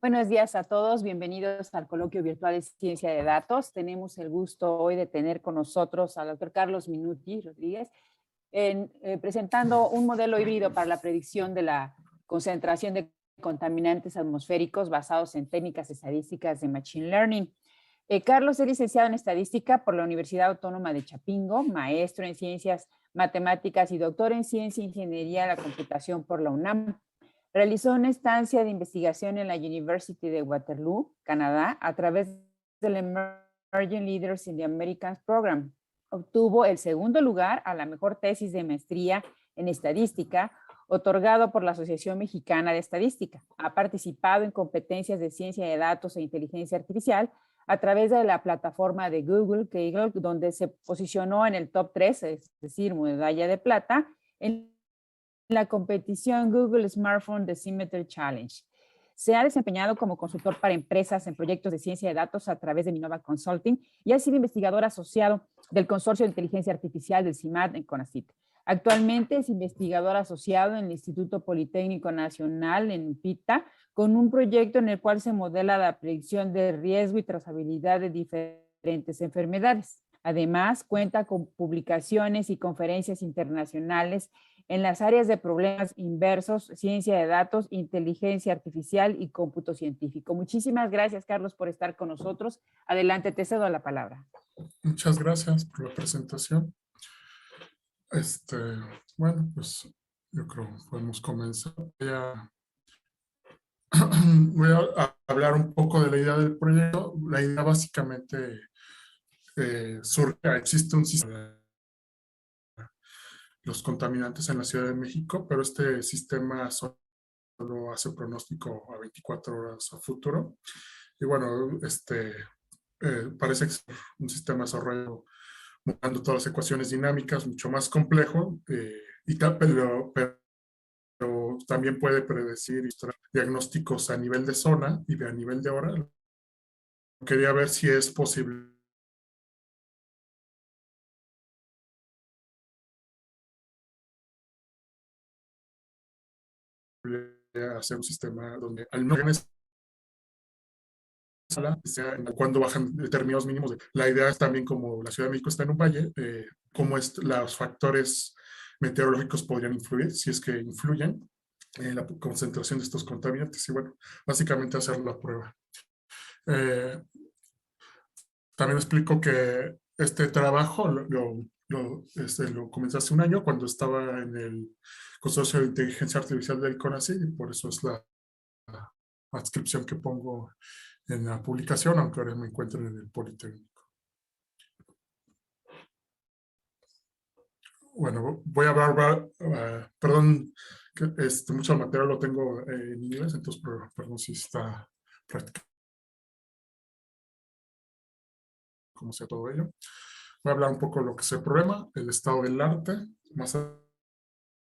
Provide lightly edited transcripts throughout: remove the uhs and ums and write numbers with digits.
Buenos días a todos, bienvenidos al coloquio virtual de Ciencia de Datos. Tenemos el gusto hoy de tener con nosotros al doctor Carlos Minuti Rodríguez, presentando un modelo híbrido para la predicción de la concentración de contaminantes atmosféricos basados en técnicas estadísticas de Machine Learning. Carlos es licenciado en Estadística por la Universidad Autónoma de Chapingo, maestro en Ciencias Matemáticas y doctor en Ciencia e Ingeniería de la Computación por la UNAM. Realizó una estancia de investigación en la University de Waterloo, Canadá, a través del Emerging Leaders in the Americans Program. Obtuvo el segundo lugar a la mejor tesis de maestría en estadística, otorgado por la Asociación Mexicana de Estadística. Ha participado en competencias de ciencia de datos e inteligencia artificial a través de la plataforma de Google, Kaggle, donde se posicionó en el top 3, es decir, medalla de plata, en la competición Google Smartphone Decimeter Challenge. Se ha desempeñado como consultor para empresas en proyectos de ciencia de datos a través de Minova Consulting y ha sido investigador asociado del Consorcio de Inteligencia Artificial del CIMAD en CONACYT. Actualmente es investigador asociado en el Instituto Politécnico Nacional en PITA, con un proyecto en el cual se modela la predicción de riesgo y trazabilidad de diferentes enfermedades. Además, cuenta con publicaciones y conferencias internacionales en las áreas de problemas inversos, ciencia de datos, inteligencia artificial y cómputo científico. Muchísimas gracias, Carlos, por estar con nosotros. Adelante, te cedo la palabra. Muchas gracias por la presentación. Bueno, pues yo creo que podemos comenzar. Voy a hablar un poco de la idea del proyecto. La idea básicamente surge, existe un sistema de los contaminantes en la Ciudad de México, pero este sistema solo hace pronóstico a 24 horas a futuro. Y bueno, parece que es un sistema desarrollado montando todas las ecuaciones dinámicas, mucho más complejo, pero también puede predecir diagnósticos a nivel de zona y a nivel de hora. Quería ver si es posible hacer un sistema donde al no cuando bajan determinados mínimos. La idea es también, como la Ciudad de México está en un valle, cómo los factores meteorológicos podrían influir, si es que influyen en la concentración de estos contaminantes. Y bueno, básicamente hacer la prueba. También explico que este trabajo lo comencé hace un año cuando estaba en el Consorcio de Inteligencia Artificial del CONACYT, y por eso es la adscripción que pongo en la publicación, aunque ahora me encuentro en el Politécnico. Bueno, voy a hablar, perdón, que mucho material lo tengo en inglés, entonces perdón si está práctico, como sea todo ello. Voy a hablar un poco de lo que es el problema, el estado del arte, más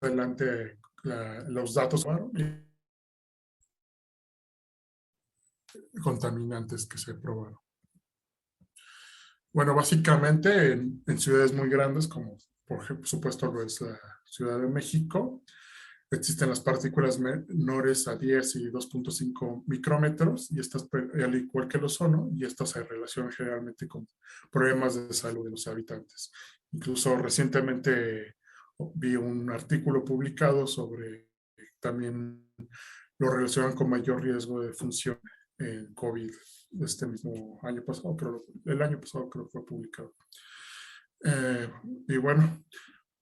adelante los datos y contaminantes que se probaron. Bueno, básicamente en ciudades muy grandes, como por supuesto lo es la Ciudad de México, existen las partículas menores a 10 y 2.5 micrómetros, y estas, al igual que el ozono, y estas se relacionan generalmente con problemas de salud de los habitantes. Incluso recientemente vi un artículo publicado sobre también lo relacionan con mayor riesgo de función en COVID este mismo año pasado, el año pasado creo que fue publicado. Y bueno,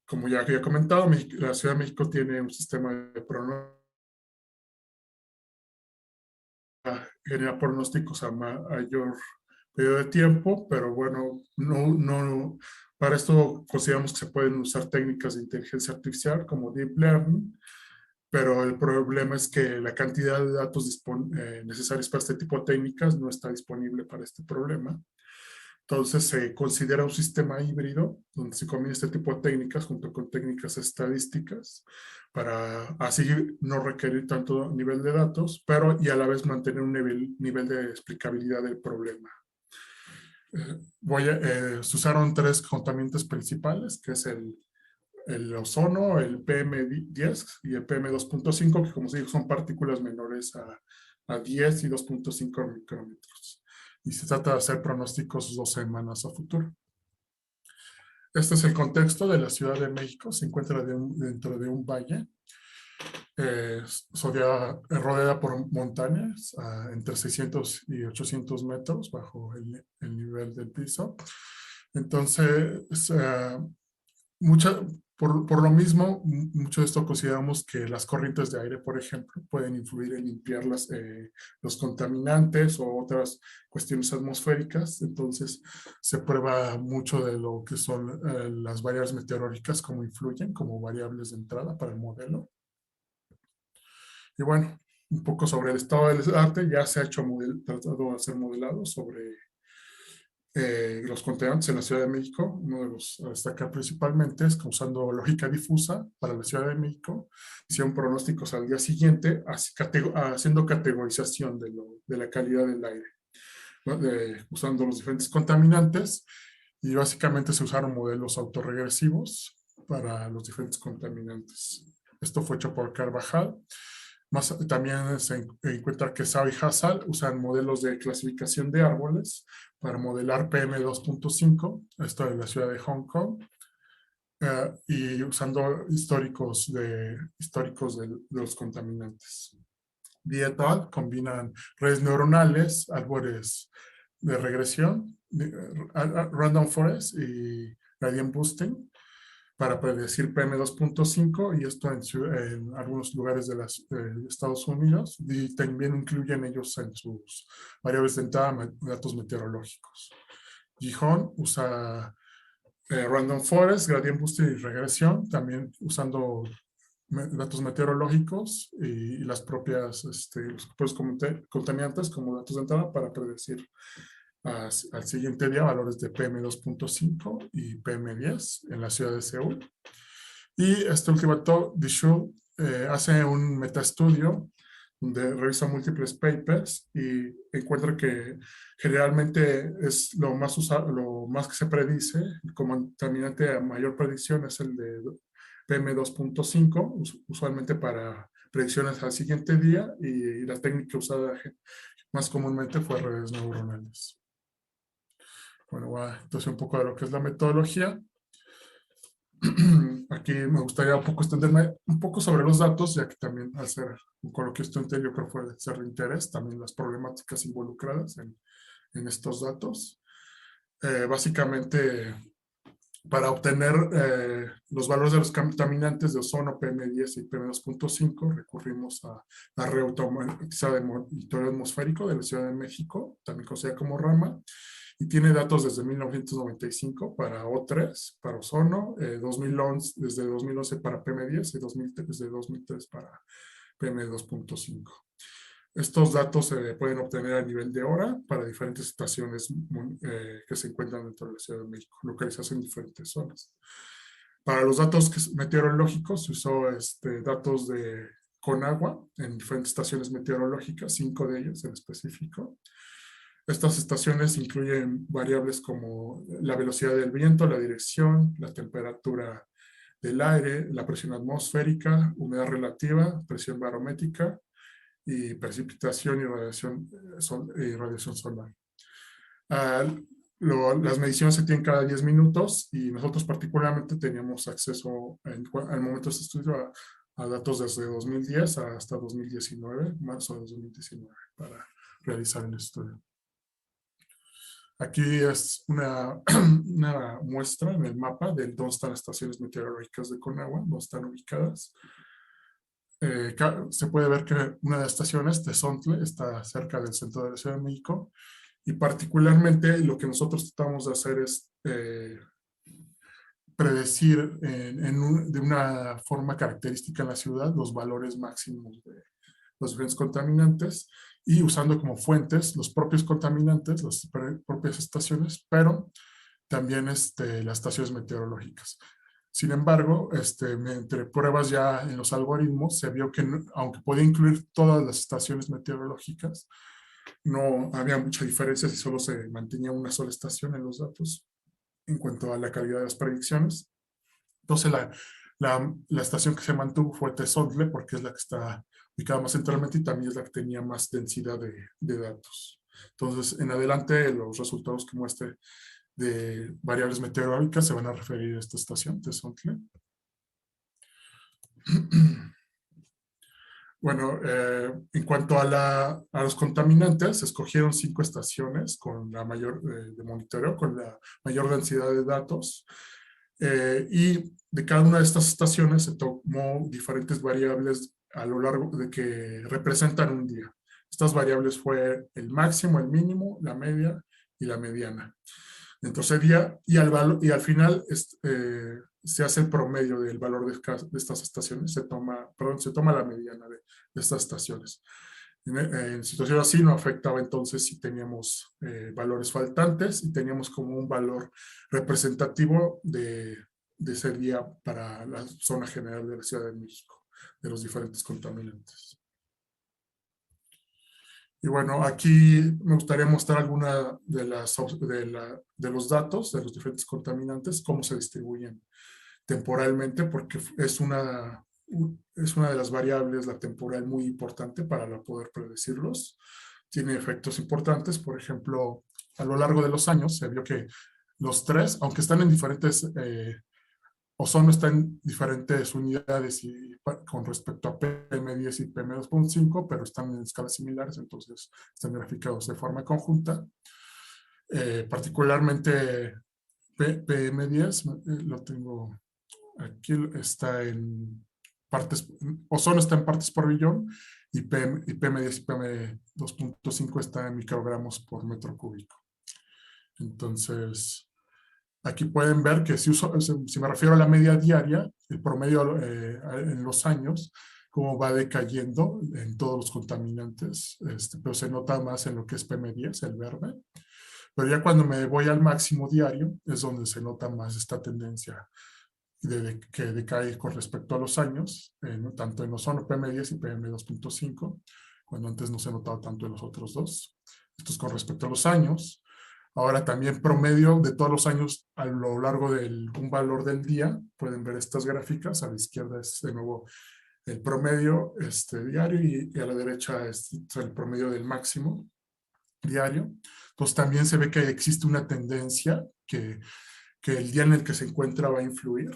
como ya había comentado, la Ciudad de México tiene un sistema de pronósticos, genera pronósticos a mayor periodo de tiempo, pero bueno, para esto consideramos que se pueden usar técnicas de inteligencia artificial como Deep Learning, pero el problema es que la cantidad de datos necesarios para este tipo de técnicas no está disponible para este problema. Entonces se considera un sistema híbrido donde se combina este tipo de técnicas junto con técnicas estadísticas para así no requerir tanto nivel de datos, pero y a la vez mantener un nivel de explicabilidad del problema. Se usaron 3 contaminantes principales, que es el ozono, el PM10 y el PM2.5, que como se dijo son partículas menores a a 10 y 2.5 micrómetros. Y se trata de hacer pronósticos 2 semanas a futuro. Este es el contexto de la Ciudad de México. Se encuentra dentro de un valle rodeada por montañas entre 600 y 800 metros bajo el nivel del piso. Entonces, por lo mismo, mucho de esto consideramos que las corrientes de aire, por ejemplo, pueden influir en limpiar los contaminantes o otras cuestiones atmosféricas. Entonces, se prueba mucho de lo que son las variables meteorológicas, cómo influyen como variables de entrada para el modelo. Y bueno, un poco sobre el estado del arte, ya se ha tratado de hacer modelado sobre los contaminantes en la Ciudad de México. Uno de los a destacar principalmente es que usando lógica difusa para la Ciudad de México, hicieron pronósticos al día siguiente, haciendo categorización de la calidad del aire, ¿no? Usando los diferentes contaminantes, y básicamente se usaron modelos autorregresivos para los diferentes contaminantes. Esto fue hecho por Carvajal. También se encuentra que Sao y Hassall usan modelos de clasificación de árboles para modelar PM2.5, esto de la ciudad de Hong Kong, y usando históricos de los contaminantes. Lee et al. Combinan redes neuronales, árboles de regresión, random forest y gradient boosting, para predecir PM2.5, y esto en algunos lugares de Estados Unidos, y también incluyen ellos en sus variables de entrada datos meteorológicos. Gijón usa Random Forest, Gradient Boosting y regresión, también usando datos meteorológicos y las propias los propios contaminantes como datos de entrada para predecir al siguiente día valores de PM2.5 y PM10 en la ciudad de Seúl. Y este último autor, Dishul, hace un metaestudio donde revisa múltiples papers y encuentra que generalmente es lo más usado, lo más que se predice, el contaminante a mayor predicción es el de PM2.5, usualmente para predicciones al siguiente día, y la técnica usada más comúnmente fue redes neuronales. Bueno, voy a entonces un poco de lo que es la metodología. Aquí me gustaría un poco extenderme un poco sobre los datos, ya que también al ser un coloquio estudiantil yo creo que puede ser de interés, también las problemáticas involucradas en estos datos. Básicamente, para obtener los valores de los contaminantes de ozono, PM10 y PM2.5, recurrimos a la red automatizada de monitoreo atmosférico de la Ciudad de México, también conocida como RAMA, y tiene datos desde 1995 para O3, para ozono, 2011, desde 2011 para PM10 y desde 2003 para PM2.5. Estos datos se pueden obtener a nivel de hora para diferentes estaciones que se encuentran dentro de la Ciudad de México, localizadas en diferentes zonas. Para los datos meteorológicos se usó datos de Conagua en diferentes estaciones meteorológicas, 5 de ellas en específico. Estas estaciones incluyen variables como la velocidad del viento, la dirección, la temperatura del aire, la presión atmosférica, humedad relativa, presión barométrica y precipitación y radiación solar. Las mediciones se tienen cada 10 minutos y nosotros particularmente teníamos acceso al momento de este estudio a datos desde 2010 hasta 2019, marzo de 2019, para realizar el estudio. Aquí es una muestra en el mapa de dónde están las estaciones meteorológicas de Conagua, dónde están ubicadas. Se puede ver que una de las estaciones, Tezontle, está cerca del centro de la Ciudad de México, y particularmente lo que nosotros tratamos de hacer es predecir de una forma característica en la ciudad los valores máximos de los diferentes contaminantes, y usando como fuentes los propios contaminantes, las propias estaciones, pero también las estaciones meteorológicas. Sin embargo, entre pruebas ya en los algoritmos, se vio que aunque podía incluir todas las estaciones meteorológicas, no había mucha diferencia si solo se mantenía una sola estación en los datos en cuanto a la calidad de las predicciones. Entonces, la estación que se mantuvo fue Tezontle, porque es la que está ubicada más centralmente y también es la que tenía más densidad de datos. Entonces, en adelante, los resultados que muestre de variables meteorológicas se van a referir a esta estación, Tezontle. Bueno, en cuanto a los contaminantes, se escogieron 5 estaciones con la mayor de monitoreo, con la mayor densidad de datos. Y de cada una de estas estaciones se tomó diferentes variables a lo largo de que representan un día. Estas variables fue el máximo, el mínimo, la media y la mediana. Entonces, día y al final se hace el promedio del valor de estas estaciones, se toma la mediana de estas estaciones. En situación así no afectaba entonces si teníamos valores faltantes y teníamos como un valor representativo de ese día para la zona general de la Ciudad de México, de los diferentes contaminantes. Y bueno, aquí me gustaría mostrar alguna de los datos de los diferentes contaminantes, cómo se distribuyen temporalmente, porque es una de las variables, la temporal, muy importante para poder predecirlos. Tiene efectos importantes, por ejemplo, a lo largo de los años se vio que los tres, aunque están en diferentes, ozono está en diferentes unidades con respecto a PM10 y PM2.5, pero están en escalas similares, entonces están graficados de forma conjunta. Particularmente PM10, lo tengo aquí, está en partes, ozono está en partes por billón y PM10 y PM2.5 está en microgramos por metro cúbico. Entonces, aquí pueden ver que si me refiero a la media diaria, el promedio en los años, cómo va decayendo en todos los contaminantes, pero se nota más en lo que es PM10, el verde. Pero ya cuando me voy al máximo diario, es donde se nota más esta tendencia que decae con respecto a los años, tanto en ozono PM10 y PM2.5, cuando antes no se notaba tanto en los otros dos. Esto es con respecto a los años. Ahora también promedio de todos los años a lo largo de un valor del día. Pueden ver estas gráficas. A la izquierda es de nuevo el promedio diario y a la derecha es el promedio del máximo diario. Entonces también se ve que existe una tendencia que el día en el que se encuentra va a influir,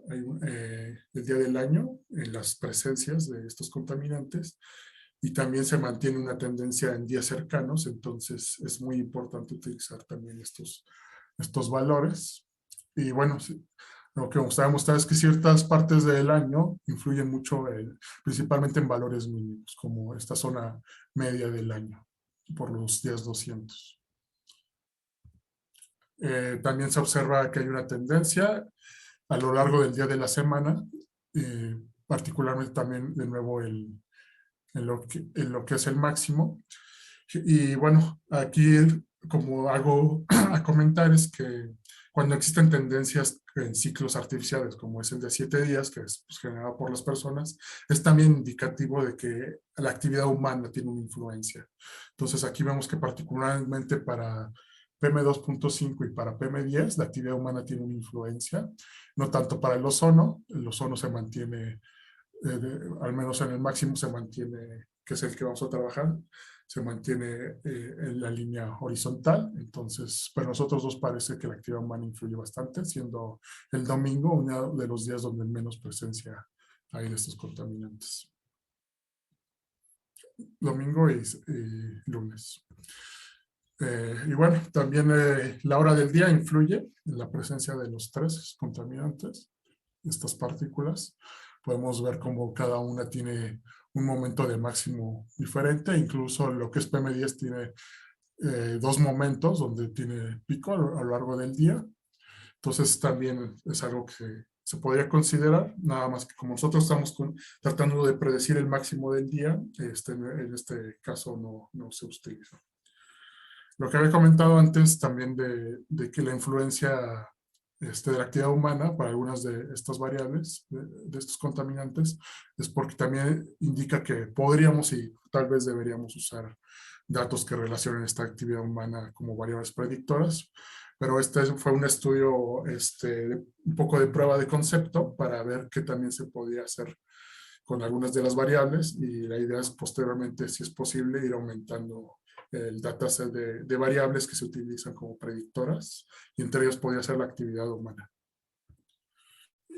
el día del año, en las presencias de estos contaminantes. Y también se mantiene una tendencia en días cercanos, entonces es muy importante utilizar también estos valores. Y bueno, lo que me gustaría mostrar es que ciertas partes del año influyen mucho, principalmente en valores mínimos, como esta zona media del año, por los días 200. También se observa que hay una tendencia a lo largo del día de la semana, particularmente también de nuevo en lo que es el máximo. Y bueno, aquí como hago a comentar es que cuando existen tendencias en ciclos artificiales, como es el de 7 días, que es generado por las personas, es también indicativo de que la actividad humana tiene una influencia. Entonces aquí vemos que particularmente para PM2.5 y para PM10, la actividad humana tiene una influencia, no tanto para el ozono se mantiene, al menos en el máximo se mantiene, que es el que vamos a trabajar, se mantiene en la línea horizontal. Entonces, para nosotros dos parece que la actividad humana influye bastante, siendo el domingo uno de los días donde menos presencia hay de estos contaminantes. Domingo y lunes. Y bueno, también la hora del día influye en la presencia de los tres contaminantes, estas partículas. Podemos ver cómo cada una tiene un momento de máximo diferente, incluso lo que es PM10 tiene 2 momentos donde tiene pico a lo largo del día. Entonces también es algo que se podría considerar, nada más que como nosotros estamos tratando de predecir el máximo del día, en este caso no se utiliza. Lo que había comentado antes también de que la influencia de la actividad humana para algunas de estas variables, de estos contaminantes, es porque también indica que podríamos y tal vez deberíamos usar datos que relacionen esta actividad humana como variables predictoras, pero este fue un estudio un poco de prueba de concepto para ver qué también se podía hacer con algunas de las variables y la idea es posteriormente, si es posible, ir aumentando el dataset de variables que se utilizan como predictoras y entre ellas podría ser la actividad humana.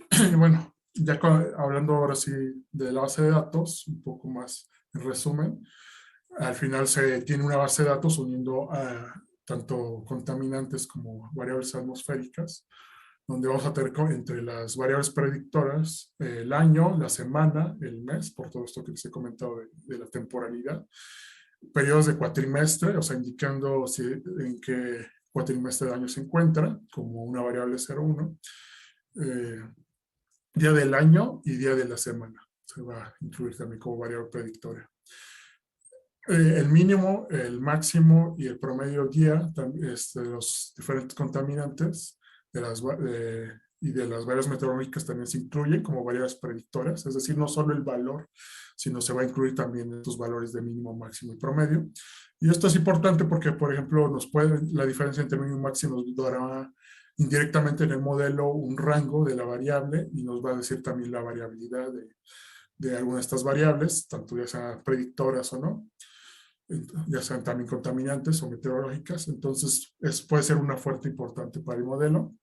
Y bueno, ya hablando ahora sí de la base de datos, un poco más en resumen, al final se tiene una base de datos uniendo a tanto contaminantes como variables atmosféricas, donde vamos a tener entre las variables predictoras el año, la semana, el mes, por todo esto que les he comentado de la temporalidad, periodos de cuatrimestre, o sea, indicando en qué cuatrimestre de año se encuentra, como una variable 0,1, día del año y día de la semana. Se va a incluir también como variable predictora. El mínimo, el máximo y el promedio guía de los diferentes contaminantes y de las variables meteorológicas también se incluyen como variables predictoras, es decir, no solo el valor, sino se va a incluir también estos valores de mínimo, máximo y promedio. Y esto es importante porque, por ejemplo, la diferencia entre mínimo y máximo nos dará indirectamente en el modelo un rango de la variable y nos va a decir también la variabilidad de algunas de estas variables, tanto ya sean predictoras o no, ya sean también contaminantes o meteorológicas. Entonces, puede ser una fuente importante para el modelo.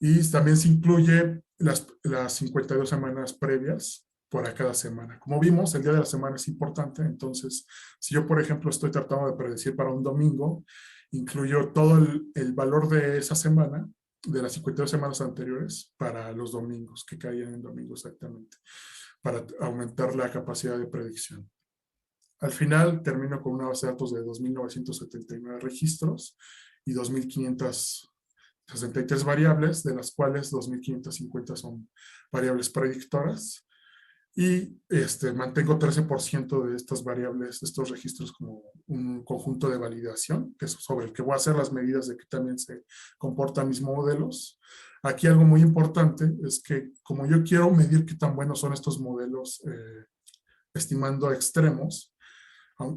Y también se incluye las 52 semanas previas para cada semana. Como vimos, el día de la semana es importante. Entonces, si yo, por ejemplo, estoy tratando de predecir para un domingo, incluyo todo el valor de esa semana, de las 52 semanas anteriores, para los domingos, que caían en domingo exactamente, para aumentar la capacidad de predicción. Al final termino con una base de datos de 2.979 registros y 2.563 variables, de las cuales 2.550 son variables predictoras. Y mantengo 13% de estas variables, de estos registros, como un conjunto de validación, que es sobre el que voy a hacer las medidas de que también se comportan mis modelos. Aquí algo muy importante es que como yo quiero medir qué tan buenos son estos modelos estimando extremos,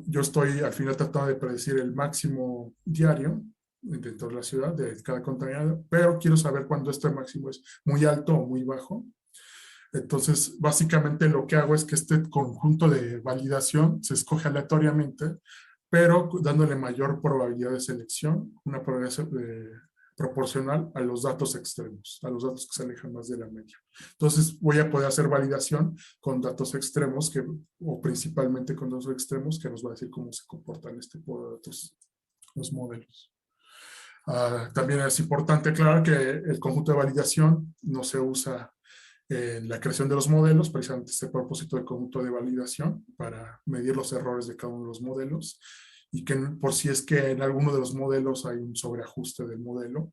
yo estoy al final tratando de predecir el máximo diario dentro de la ciudad de cada contaminante, pero quiero saber cuándo este máximo es muy alto o muy bajo. Entonces, básicamente lo que hago es que este conjunto de validación se escoge aleatoriamente, pero dándole mayor probabilidad de selección, una probabilidad proporcional a los datos extremos, a los datos que se alejan más de la media. Entonces voy a poder hacer validación con datos extremos, o principalmente con datos extremos, que nos va a decir cómo se comportan este tipo de datos, los modelos. También es importante aclarar que el conjunto de validación no se usa en la creación de los modelos, precisamente este propósito del conjunto de validación, para medir los errores de cada uno de los modelos, y que por si es que en alguno de los modelos hay un sobreajuste del modelo,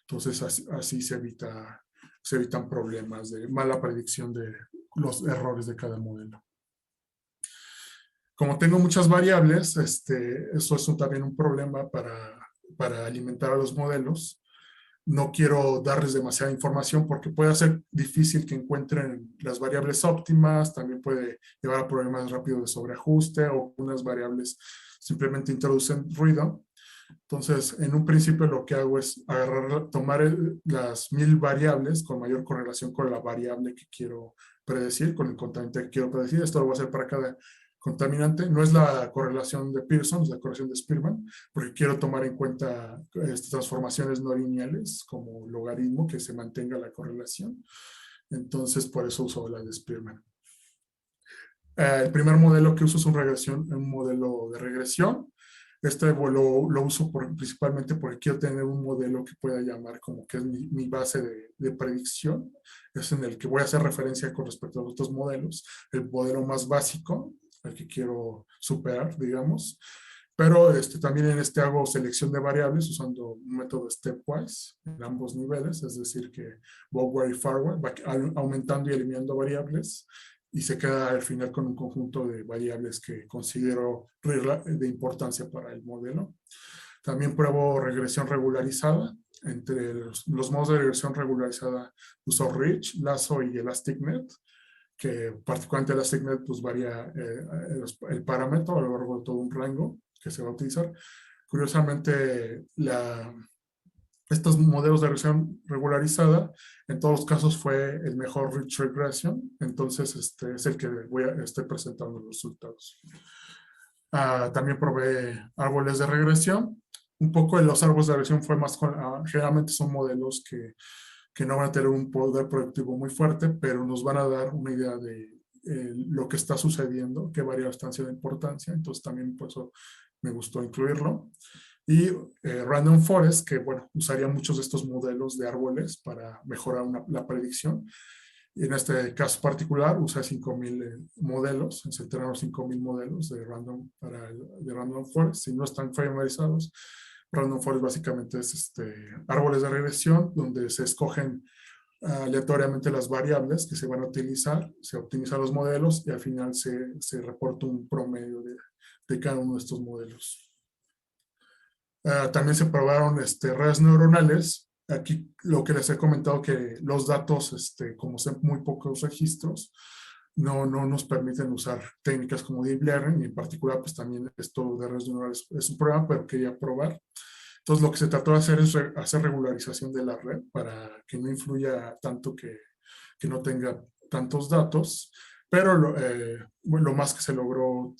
entonces así se evitan problemas de mala predicción de los errores de cada modelo. Como tengo muchas variables, eso es también un problema para alimentar a los modelos. No quiero darles demasiada información porque puede ser difícil que encuentren las variables óptimas, también puede llevar a problemas rápidos de sobreajuste, o unas variables simplemente introducen ruido. Entonces, en un principio lo que hago es tomar las 1000 variables con mayor correlación con la variable que quiero predecir, con el contaminante que quiero predecir. Esto lo voy a hacer para cada contaminante. No es la correlación de Pearson, es la correlación de Spearman, porque quiero tomar en cuenta estas transformaciones no lineales como logaritmo, que se mantenga la correlación. Entonces, por eso uso la de Spearman. El primer modelo que uso es un modelo de regresión. Lo uso principalmente porque quiero tener un modelo que pueda llamar como que es mi base de predicción. Es en el que voy a hacer referencia con respecto a los otros modelos. El modelo más básico, al que quiero superar, digamos. Pero también en hago selección de variables usando un método stepwise en ambos niveles. Es decir, que backward y forward, va aumentando y eliminando variables, y se queda al final con un conjunto de variables que considero de importancia para el modelo. También pruebo regresión regularizada. Entre los modos de regresión regularizada uso Rich, Lasso y ElasticNet, que particularmente ElasticNet pues varía el parámetro a lo largo de todo un rango que se va a utilizar. Curiosamente, estos modelos de regresión regularizada, en todos los casos fue el mejor Rich Regression, entonces es el que estoy presentando los resultados. También probé árboles de regresión. Un poco de los árboles de regresión fue más generalmente son modelos que no van a tener un poder productivo muy fuerte, pero nos van a dar una idea de lo que está sucediendo, qué variables están siendo de importancia, entonces también por eso me gustó incluirlo. Y Random Forest, que bueno, usaría muchos de estos modelos de árboles para mejorar la predicción. En este caso particular, usa 5,000 modelos, se entrenaron 5,000 modelos de Random Forest. Si no están familiarizados, Random Forest básicamente es árboles de regresión donde se escogen aleatoriamente las variables que se van a utilizar, se optimizan los modelos y al final se reporta un promedio de cada uno de estos modelos. También se probaron redes neuronales. Aquí lo que les he comentado que los datos, como son muy pocos registros, no nos permiten usar técnicas como Deep Learning, y en particular pues también esto de redes neuronales es un problema, pero quería probar. Entonces lo que se trató de hacer es hacer regularización de la red para que no influya tanto que no tenga tantos datos, pero lo más que se logró,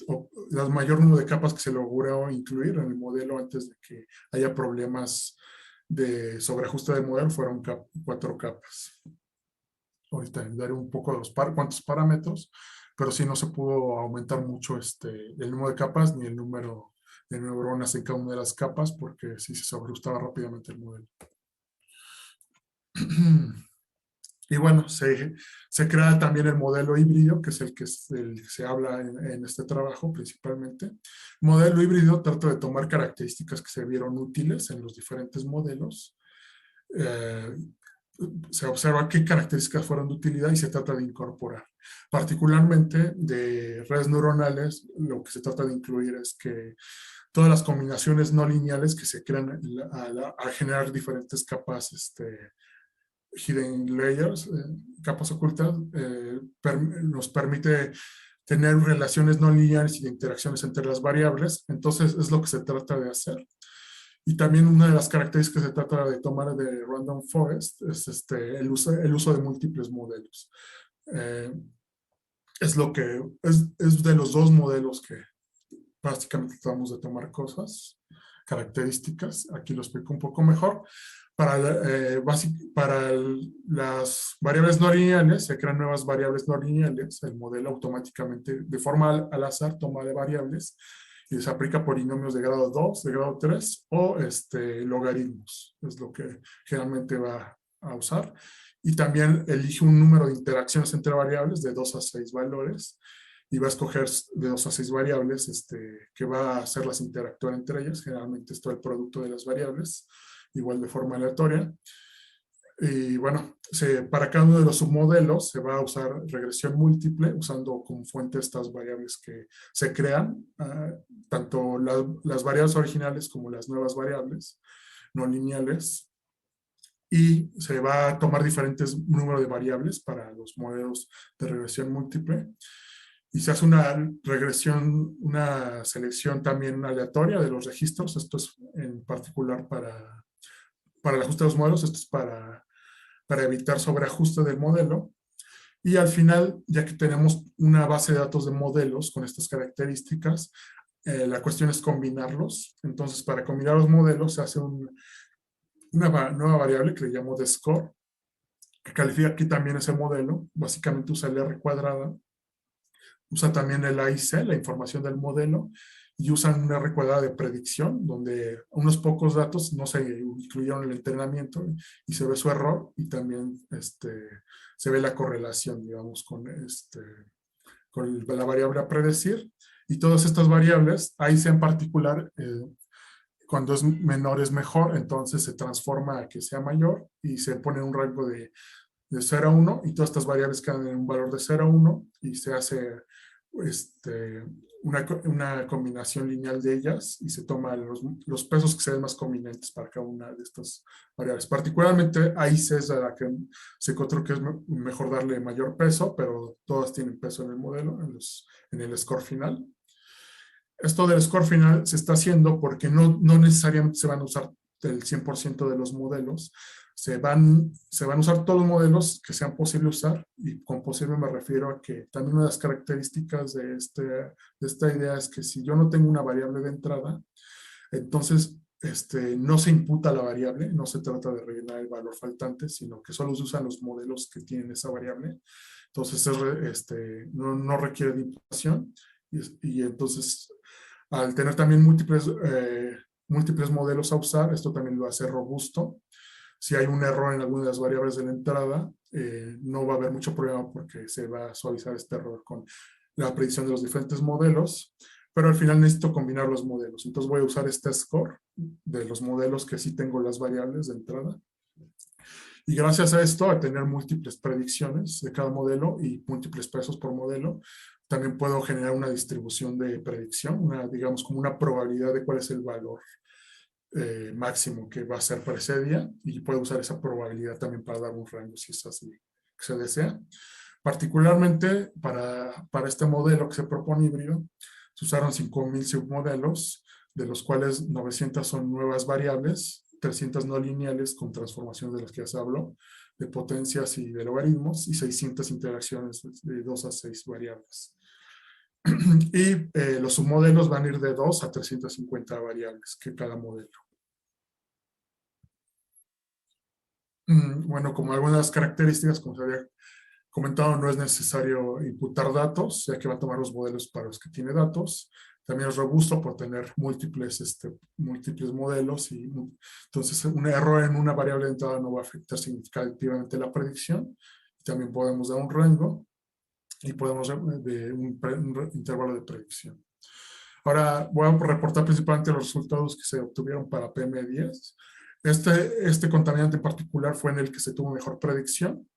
el mayor número de capas que se logró incluir en el modelo antes de que haya problemas de sobreajuste de modelo fueron 4 capas. Ahorita daré un poco de cuántos parámetros, pero sí no se pudo aumentar mucho el número de capas ni el número de neuronas en cada una de las capas porque sí se sobreajustaba rápidamente el modelo. Y bueno, se crea también el modelo híbrido, que es el que se habla en este trabajo principalmente. El modelo híbrido trata de tomar características que se vieron útiles en los diferentes modelos. Se observa qué características fueron de utilidad y se trata de incorporar. Particularmente de redes neuronales, lo que se trata de incluir es que todas las combinaciones no lineales que se crean al generar diferentes capas hidden layers, capas ocultas, nos permite tener relaciones no lineales y de interacciones entre las variables. Entonces es lo que se trata de hacer. Y también una de las características que se trata de tomar de Random Forest es el uso de múltiples modelos. Es de los dos modelos que básicamente tratamos de tomar características. Aquí lo explico un poco mejor. Para las variables no lineales, se crean nuevas variables no lineales. El modelo automáticamente, de forma al azar, toma de variables y se aplica polinomios de grado 2, de grado 3 o logaritmos. Es lo que generalmente va a usar. Y también elige un número de interacciones entre variables de 2 a 6 valores y va a escoger de 2 a 6 variables que va a hacerlas interactuar entre ellas. Generalmente esto es el producto de las variables, igual de forma aleatoria. Y bueno, para cada uno de los submodelos se va a usar regresión múltiple usando como fuente estas variables que se crean, tanto las variables originales como las nuevas variables no lineales. Y se va a tomar diferentes números de variables para los modelos de regresión múltiple. Y se hace una regresión, una selección también aleatoria de los registros. Esto es en particular para el ajuste de los modelos. Esto es para evitar sobreajuste del modelo. Y al final, ya que tenemos una base de datos de modelos con estas características, la cuestión es combinarlos. Entonces, para combinar los modelos se hace una nueva variable que le llamo de score, que califica aquí también ese modelo. Básicamente usa el R cuadrada. Usa también el AIC, la información del modelo, y usan una R cuadrada de predicción, donde unos pocos datos no se incluyeron en el entrenamiento y se ve su error y también se ve la correlación, digamos, con la variable a predecir. Y todas estas variables, AIC en particular, cuando es menor es mejor, entonces se transforma a que sea mayor y se pone un rango de 0 a 1 y todas estas variables quedan en un valor de 0 a 1 y se hace una combinación lineal de ellas y se toman los pesos que se ven más convenientes para cada una de estas variables. Particularmente AIC es a la que se encontró que es mejor darle mayor peso, pero todas tienen peso en el modelo, en el score final. Esto del score final se está haciendo porque no necesariamente se van a usar del 100% de los modelos. Se van a usar todos los modelos que sean posibles usar, y con posible me refiero a que también una de las características de esta idea es que si yo no tengo una variable de entrada, entonces no se imputa la variable, no se trata de rellenar el valor faltante, sino que solo se usan los modelos que tienen esa variable. Entonces no requiere de imputación, y entonces al tener también múltiples modelos a usar, esto también lo hace robusto. Si hay un error en alguna de las variables de la entrada, no va a haber mucho problema porque se va a suavizar este error con la predicción de los diferentes modelos, pero al final necesito combinar los modelos. Entonces voy a usar este score de los modelos que sí tengo las variables de entrada. Y gracias a esto, a tener múltiples predicciones de cada modelo y múltiples pesos por modelo, también puedo generar una distribución de predicción, digamos como una probabilidad de cuál es el valor máximo que va a ser para ese día, y puedo usar esa probabilidad también para dar un rango si es así que se desea. Particularmente para este modelo que se propone híbrido, se usaron 5,000 submodelos, de los cuales 900 son nuevas variables, 300 no lineales con transformaciones de las que ya se habló, de potencias y de logaritmos, y 600 interacciones de 2 a 6 variables. Y los submodelos van a ir de 2 a 350 variables que cada modelo. Bueno, como algunas características, como se había comentado, no es necesario imputar datos, ya que va a tomar los modelos para los que tiene datos. También es robusto por tener múltiples modelos, y entonces un error en una variable de entrada no va a afectar significativamente la predicción. También podemos dar un rango y podemos de un intervalo de predicción. Ahora voy a reportar principalmente los resultados que se obtuvieron para PM10. Este contaminante en particular fue en el que se tuvo mejor predicción,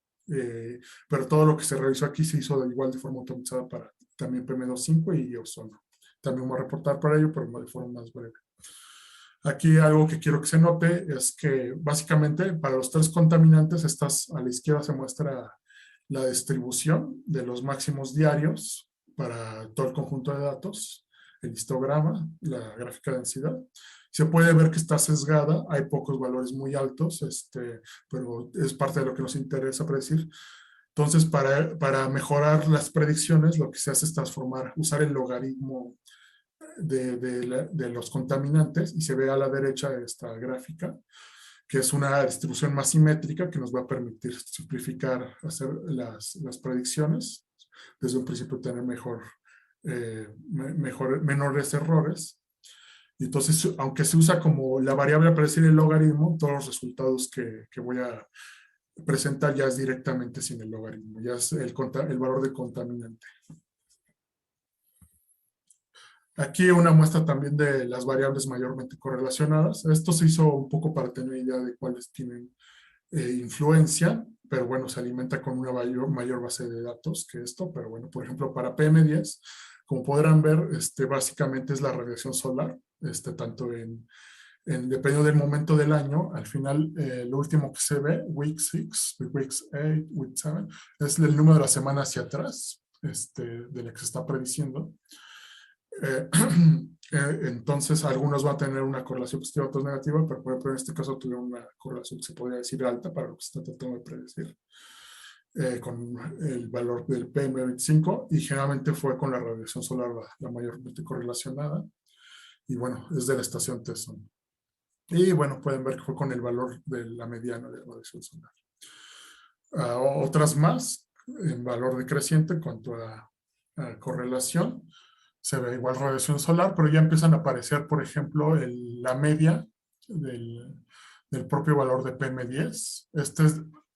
pero todo lo que se realizó aquí se hizo igual de forma automatizada para también PM2.5 y ozono. También voy a reportar para ello, pero de forma más breve. Aquí algo que quiero que se note es que básicamente para los 3 contaminantes, a la izquierda se muestra la distribución de los máximos diarios para todo el conjunto de datos, el histograma, la gráfica de densidad. Se puede ver que está sesgada, hay pocos valores muy altos, pero es parte de lo que nos interesa predecir. Entonces, para mejorar las predicciones, lo que se hace es usar el logaritmo de los contaminantes, y se ve a la derecha de esta gráfica, que es una distribución más simétrica que nos va a permitir simplificar, hacer las predicciones, desde un principio tener menores errores. Y entonces, aunque se usa como la variable para predecir el logaritmo, todos los resultados que voy a presentar ya es directamente sin el logaritmo, ya es el valor de contaminante. Aquí una muestra también de las variables mayormente correlacionadas. Esto se hizo un poco para tener idea de cuáles tienen influencia, pero bueno, se alimenta con una mayor base de datos que esto. Pero bueno, por ejemplo, para PM10, como podrán ver, básicamente es la radiación solar, tanto dependiendo del momento del año. Al final, lo último que se ve, week 6, week 8, week 7, es el número de la semana hacia atrás, de la que se está prediciendo. Entonces, algunos van a tener una correlación positiva, otros negativa, pero por ejemplo, en este caso tuvieron una correlación que se podría decir alta para lo que se está tratando de predecir, con el valor del PM25, y generalmente fue con la radiación solar la mayormente correlacionada, y bueno, es de la estación TESON. Y bueno, pueden ver que fue con el valor de la mediana de radiación solar. Otras más, en valor decreciente en cuanto a correlación, se ve igual radiación solar, pero ya empiezan a aparecer, por ejemplo, la media del propio valor de PM10.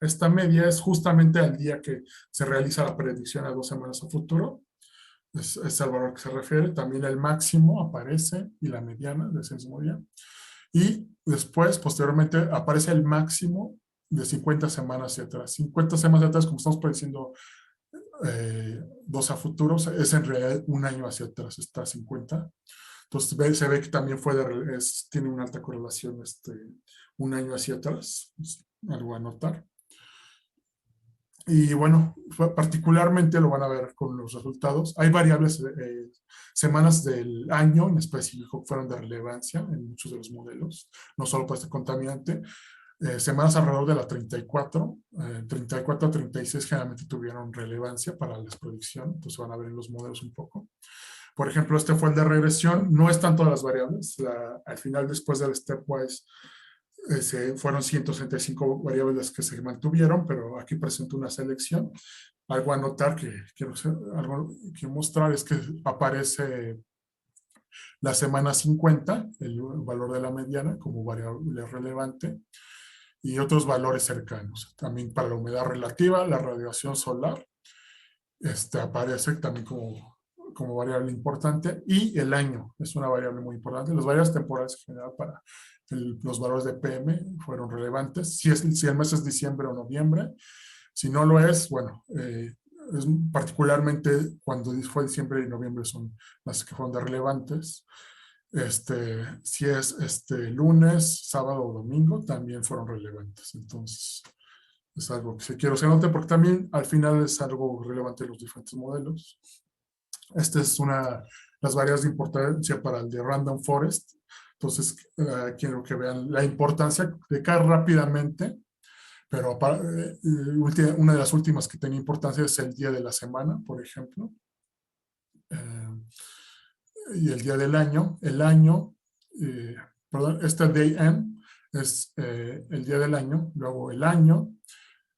Esta media es justamente al día que se realiza la predicción a 2 semanas a futuro. Es el valor que se refiere. También el máximo aparece y la mediana de ese mismo día. Y después, posteriormente, aparece el máximo de 50 semanas hacia atrás. 50 semanas hacia atrás, como estamos prediciendo 2 a futuros, es en realidad un año hacia atrás, está a 50. Entonces se ve que también tiene una alta correlación un año hacia atrás, algo a notar. Y bueno, particularmente lo van a ver con los resultados. Hay variables, semanas del año en específico que fueron de relevancia en muchos de los modelos, no solo para este contaminante. Semanas alrededor de la 34, 34 a 36 generalmente tuvieron relevancia para la predicción, entonces van a ver en los modelos un poco. Por ejemplo, este fue el de regresión, no están todas las variables, al final después del stepwise fueron 165 variables las que se mantuvieron, pero aquí presento una selección. Algo a notar algo que mostrar es que aparece la semana 50, el valor de la mediana como variable relevante, y otros valores cercanos. También para la humedad relativa, la radiación solar, aparece también como variable importante, y el año es una variable muy importante. Las variables temporales en general para los valores de PM fueron relevantes. Si el mes es diciembre o noviembre, si no lo es, bueno, particularmente cuando fue diciembre y noviembre son las que fueron de relevantes. Si es lunes, sábado o domingo, también fueron relevantes. Entonces, es algo que quiero que se note porque también al final es algo relevante en los diferentes modelos. Esta es las variables de importancia para el de Random Forest. Entonces, quiero que vean la importancia de caer rápidamente, pero una de las últimas que tenía importancia es el día de la semana, por ejemplo. Y el día del año. Perdón, este day n es el día del año, luego el año,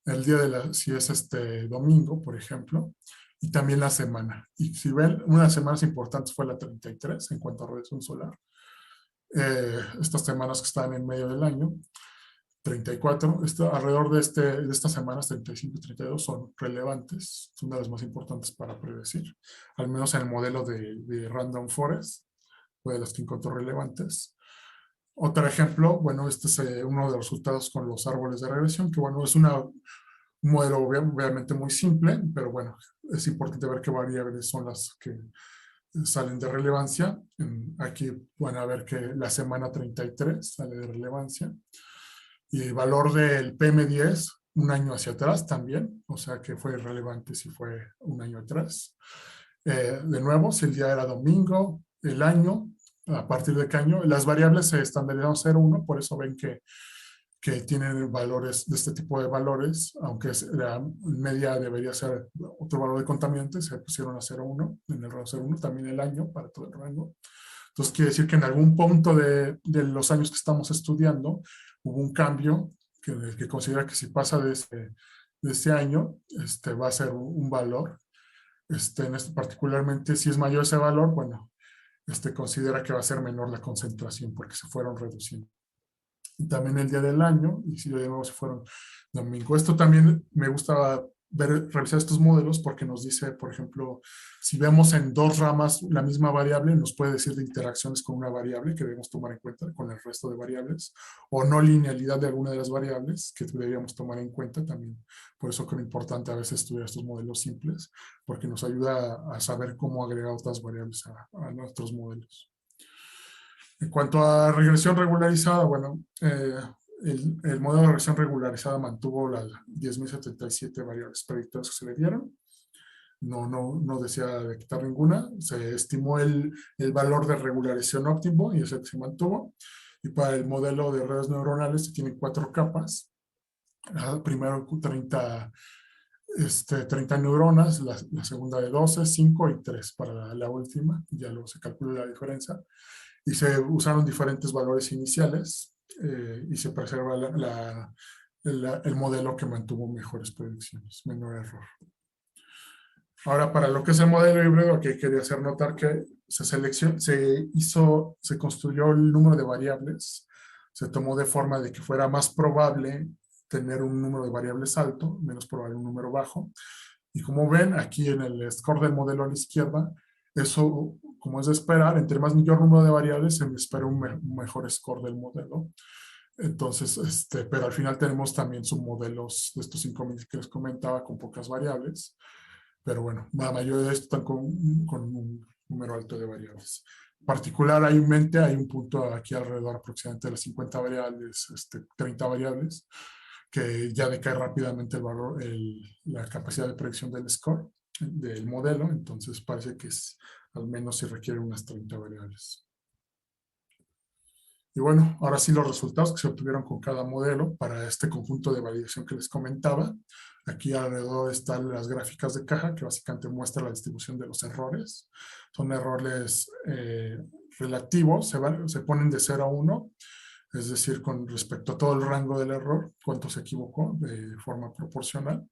el día si es domingo, por ejemplo, y también la semana. Y si ven, una de las semanas importantes fue la 33 en cuanto a radiación solar. Estas semanas que están en medio del año, 34, alrededor de estas semanas 35 y 32 son relevantes, son de las más importantes para predecir, al menos en el modelo de Random Forest, fue de las que encontró relevantes. Otro ejemplo, bueno, este es uno de los resultados con los árboles de regresión, que bueno, es un modelo obviamente muy simple, pero bueno, es importante ver qué variables son las que salen de relevancia. Aquí van a ver que la semana 33 sale de relevancia, y el valor del PM10 un año hacia atrás también, o sea que fue relevante si fue un año atrás. De nuevo, si el día era domingo, el año, a partir de qué año, las variables se estandarizaron 0,1, por eso ven que tienen valores de este tipo de valores, aunque la media debería ser otro valor de contaminante, se pusieron a 0,1, en el rango 0,1, también el año para todo el rango. Entonces quiere decir que en algún punto de los años que estamos estudiando hubo un cambio que considera que si pasa de ese año, va a ser un valor. Particularmente si es mayor ese valor, bueno, considera que va a ser menor la concentración porque se fueron reduciendo. Y también el día del año, y si de nuevo se fueron domingo. Esto también me gusta revisar estos modelos porque nos dice, por ejemplo, si vemos en dos ramas la misma variable, nos puede decir de interacciones con una variable que debemos tomar en cuenta con el resto de variables, o no linealidad de alguna de las variables que deberíamos tomar en cuenta también. Por eso creo importante a veces estudiar estos modelos simples, porque nos ayuda a saber cómo agregar otras variables a nuestros modelos. En cuanto a regresión regularizada, bueno, el modelo de regresión regularizada mantuvo las 10.077 variables predictoras que se le dieron. No desea de quitar ninguna. Se estimó el valor de regularización óptimo y ese se mantuvo. Y para el modelo de redes neuronales se tienen 4 capas. Primero 30 neuronas, la segunda de 12, 5 y 3 para la última. Ya luego se calcula la diferencia. Y se usaron diferentes valores iniciales y se preserva el modelo que mantuvo mejores predicciones, menor error. Ahora, para lo que es el modelo híbrido, aquí quería hacer notar que se construyó el número de variables, se tomó de forma de que fuera más probable tener un número de variables alto, menos probable un número bajo. Y como ven, aquí en el score del modelo a la izquierda, eso, como es de esperar, entre más mayor número de variables, se me espera un mejor score del modelo. Entonces, pero al final tenemos también submodelos de estos 5.000 que les comentaba con pocas variables. Pero bueno, la mayoría de estos están con un número alto de variables. En particular, hay un punto aquí alrededor aproximadamente de las 50 variables, 30 variables, que ya decae rápidamente el valor, la capacidad de predicción del score, del modelo. Entonces parece que al menos si requiere unas 30 variables. Y bueno, ahora sí los resultados que se obtuvieron con cada modelo para este conjunto de validación que les comentaba. Aquí alrededor están las gráficas de caja que básicamente muestra la distribución de los errores. Son errores relativos, se ponen de 0 a 1, es decir, con respecto a todo el rango del error, cuánto se equivocó de forma proporcional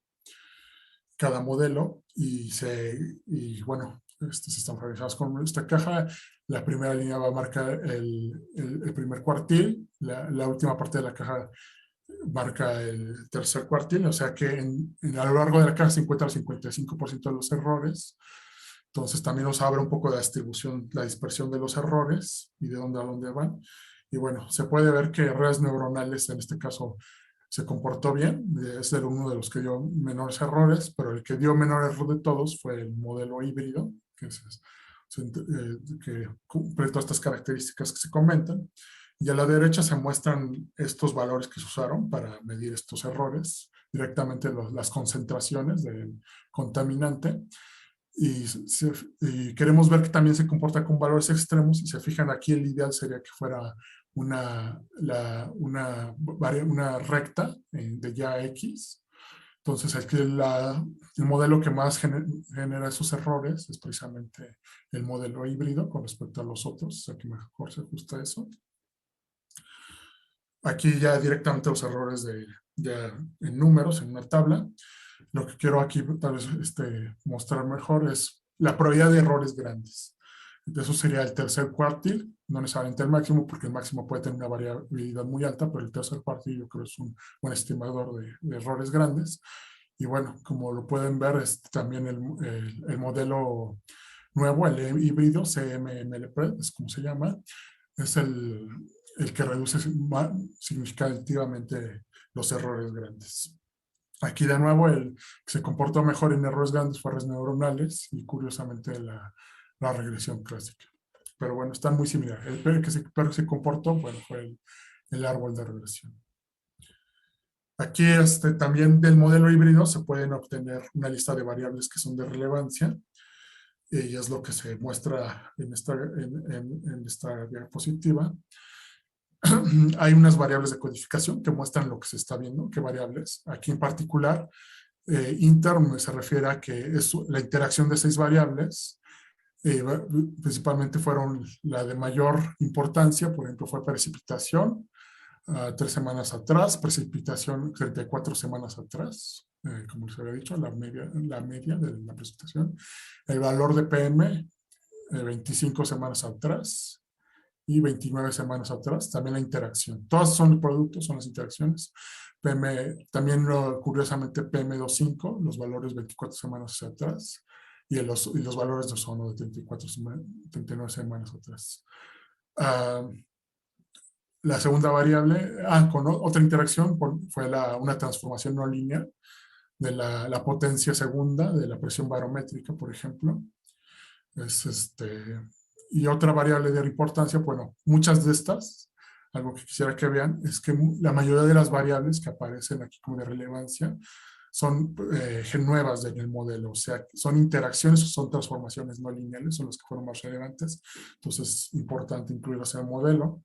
cada modelo. Y bueno, se están organizados con esta caja. La primera línea va a marcar el primer cuartil, la última parte de la caja marca el tercer cuartil, o sea que a lo largo de la caja se encuentra el 55% de los errores. Entonces también nos abre un poco la distribución, la dispersión de los errores y de dónde a dónde van. Y bueno, se puede ver que redes neuronales en este caso se comportó bien, es uno de los que dio menores errores, pero el que dio menor error de todos fue el modelo híbrido, que cumple todas estas características que se comentan. Y a la derecha se muestran estos valores que se usaron para medir estos errores, directamente las concentraciones del contaminante. Y queremos ver que también se comporta con valores extremos. Si se fijan aquí, el ideal sería que fuera una recta de ya X. Entonces aquí el modelo que más genera esos errores es precisamente el modelo híbrido con respecto a los otros, o sea que mejor se ajusta eso. Aquí ya directamente los errores en números, en una tabla. Lo que quiero aquí tal vez mostrar mejor es la probabilidad de errores grandes. Eso sería el tercer cuartil, no necesariamente el máximo, porque el máximo puede tener una variabilidad muy alta, pero el tercer cuartil yo creo es un buen estimador de errores grandes. Y bueno, como lo pueden ver, también el modelo nuevo, el híbrido, CMMLP, es como se llama, es el que reduce significativamente los errores grandes. Aquí de nuevo el que se comportó mejor en errores grandes fue redes neuronales y curiosamente la regresión clásica. Pero bueno, están muy similares. El peor que se comportó, bueno, fue el árbol de regresión. Aquí también del modelo híbrido se pueden obtener una lista de variables que son de relevancia. Y es lo que se muestra en esta diapositiva. Hay unas variables de codificación que muestran lo que se está viendo, qué variables. Aquí en particular, inter se refiere a que es la interacción de 6 variables. Principalmente fueron la de mayor importancia, por ejemplo, fue precipitación, 3 semanas atrás, precipitación 34 semanas atrás, como les había dicho, la media de la precipitación. El valor de PM, 25 semanas atrás y 29 semanas atrás, también la interacción. Todas son productos, son las interacciones. También curiosamente PM2.5, los valores 24 semanas hacia atrás, y los valores de ozono de 39 semanas atrás. La segunda variable, con otra interacción, fue una transformación no lineal de la potencia segunda de la presión barométrica, por ejemplo. Y otra variable de importancia, bueno, muchas de estas, algo que quisiera que vean, es que la mayoría de las variables que aparecen aquí como de relevancia son nuevas en el modelo, o sea, son interacciones o son transformaciones no lineales, son las que fueron más relevantes. Entonces es importante incluirlas en el modelo.